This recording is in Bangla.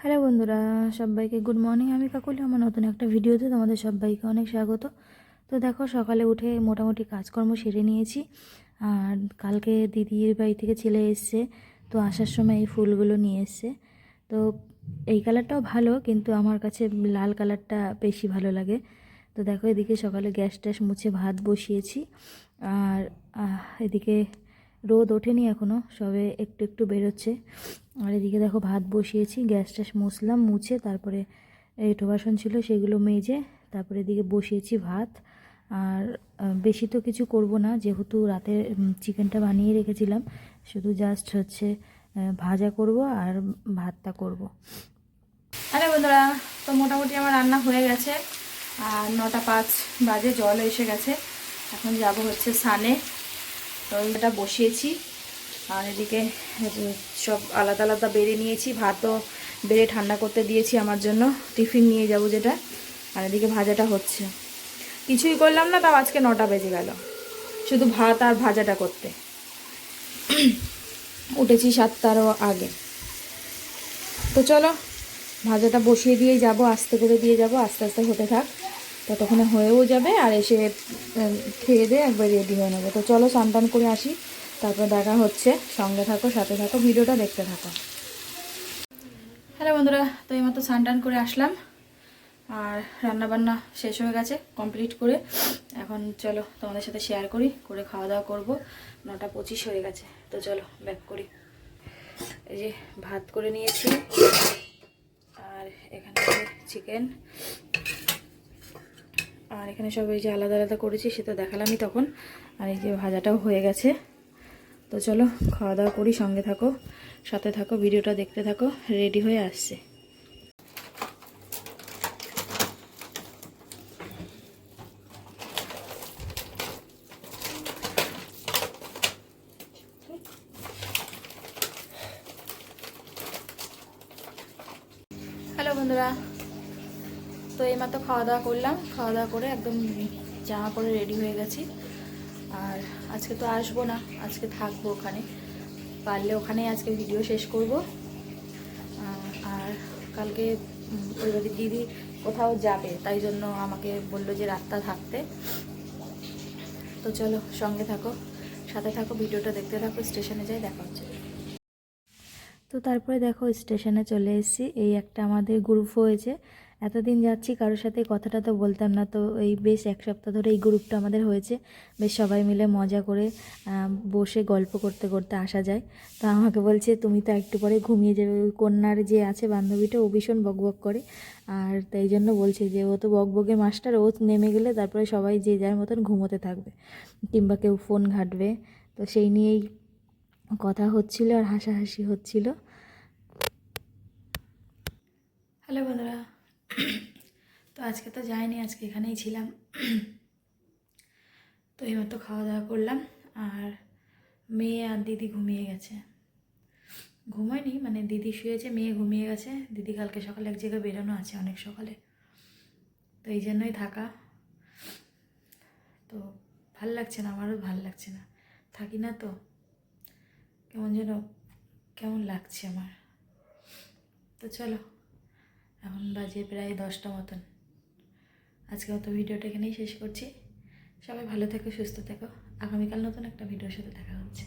হ্যালো বন্ধুরা, সবাইকে গুড মর্নিং। আমি কাকলি, আমার নতুন একটা ভিডিওতে তোমাদের সবাইকে অনেক স্বাগত। তো দেখো, সকালে উঠে মোটামুটি কাজকর্ম সেরে নিয়েছি। আর কালকে দিদির বাড়ি থেকে ছেলে এসছে, তো আসার সময় এই ফুলগুলো নিয়ে এসছে। তো এই কালারটাও ভালো, কিন্তু আমার কাছে লাল কালারটা বেশি ভালো লাগে। তো দেখো, এদিকে সকালে গ্যাস ট্যাস মুছে ভাত বসিয়েছি। আর এদিকে রোদ ওঠেনি এখনও, সবে একটু একটু বেরোচ্ছে। আর এদিকে দেখো ভাত বসিয়েছি, গ্যাস ট্যাস মুছলাম, মুছে তারপরে এঁঠো বাসন ছিল সেগুলো মেজে তারপরে এদিকে বসিয়েছি ভাত। আর বেশি তো কিছু করব না, যেহেতু রাতে চিকেনটা বানিয়ে রেখেছিলাম। শুধু জাস্ট হচ্ছে ভাজা করব আর ভাতটা করব। আরে বন্ধুরা, তো মোটামুটি আমার রান্না হয়ে গেছে। আর 9টা 5 বাজে, জল এসে গেছে। এখন যাব হচ্ছে সানে। তো এটা বসিয়েছি। আর এদিকে সব আলাদা আলাদা বেড়ে নিয়েছি, ভাতও বেড়ে ঠান্ডা করতে দিয়েছি আমার জন্য, টিফিন নিয়ে যাব যেটা। আর এদিকে ভাজাটা হচ্ছে, কিছুই করলাম না, তাও আজকে 9টা বেজে গেল শুধু ভাত আর ভাজাটা করতে। উঠেছি 7টারও আগে। তো চলো, ভাজাটা বসিয়ে দিয়েই যাব, আস্তে করে দিয়ে যাব, আস্তে আস্তে হতে থাক, ততক্ষণে হয়েও যাবে। আর এসে খেয়ে দিয়ে একবার রেডি হয়ে নেবো। তো চলো, স্নান করে আসি, তারপর দেখা হচ্ছে। সঙ্গে থাকো, সাথে থাকো, ভিডিওটা দেখতে থাকো। হ্যালো বন্ধুরা, তো এইমাত্র স্নান করে আসলাম। আর রান্নাবান্না শেষ হয়ে গেছে কমপ্লিট করে। এখন চলো তোমাদের সাথে শেয়ার করি, করে খাওয়া দাওয়া করবো। 9টা 25 হয়ে গেছে। তো চলো ব্যাক করি। এই যে ভাত করে নিয়েছি, আর এখানে চিকেন, আর এখানে সব এই যে আলাদা আলাদা করেছি, সেটা দেখালামই তখন। আর এই যে ভাজাটাও হয়ে গেছে। তো চলো খাওয়া দাওয়া করি, সঙ্গে থাকো, সাথে থাকো, ভিডিওটা দেখতে থাকো। রেডি হয়ে আসছে। হ্যালো বন্ধুরা, তো এইমাত্র খাওয়া দাওয়া করলাম। খাওয়া দাওয়া করে একদম জামা পরে রেডি হয়ে গেছি। আর আজকে তো আসবো না, আজকে থাকবো ওখানে। পারলে ওখানেই আজকে ভিডিও শেষ করব। আর কালকে ওই বাড়ির দিদি কোথাও যাবে, তাই জন্য আমাকে বললো যে রাতটা থাকতে। তো চলো সঙ্গে থাকো, সাথে থাকো, ভিডিওটা দেখতে থাকো। স্টেশনে যাই, দেখা হচ্ছে। তো তারপরে দেখো, স্টেশনে চলে এসেছি। এই একটা আমাদের গ্রুপ হয়েছে। এতদিন যাচ্ছি, কারোর সাথে কথাটা তো বলতাম না। তো এই বেশ 1 সপ্তাহ ধরে এই গ্রুপটা আমাদের হয়েছে। বেশ সবাই মিলে মজা করে বসে গল্প করতে করতে আসা যায়। তো আমাকে বলছে, তুমি তো একটু পরে ঘুমিয়ে যাবে। ওই কন্যার যে আছে বান্ধবীটা, ও ভীষণ বকবক করে। আর তাই জন্য বলছে যে ও তো বকবকের মাস্টার, ও নেমে গেলে তারপরে সবাই যে যার মতন ঘুমোতে থাকবে, কিংবা কেউ ফোন ঘাঁটবে। তো সেই নিয়েই কথা হচ্ছিল আর হাসাহাসি হচ্ছিল। হ্যালো বন্ধুরা, তো আজকে তো যাইনি, আজকে এখানেই ছিলাম। তো এইমাত্র খাওয়া দাওয়া করলাম। আর মেয়ে আর দিদি ঘুমিয়ে গেছে। ঘুমায়নি মানে, দিদি শুয়েছে, মেয়ে ঘুমিয়ে গেছে। দিদি কালকে সকালে এক জায়গায় বেরোনো আছে, অনেক সকালে, তো এই জন্যই থাকা। তো ভাল লাগছে না, আমারও ভাল লাগছে না, থাকি না তো, কেমন যেন কেমন লাগছে আমার। তো চলো, এখন বাজে প্রায় 10টা মতন। আজকে মতো ভিডিওটা এখানেই শেষ করছি। সবাই ভালো থেকো, সুস্থ থেকো। আগামীকাল নতুন একটা ভিডিওর সাথে দেখা হচ্ছে।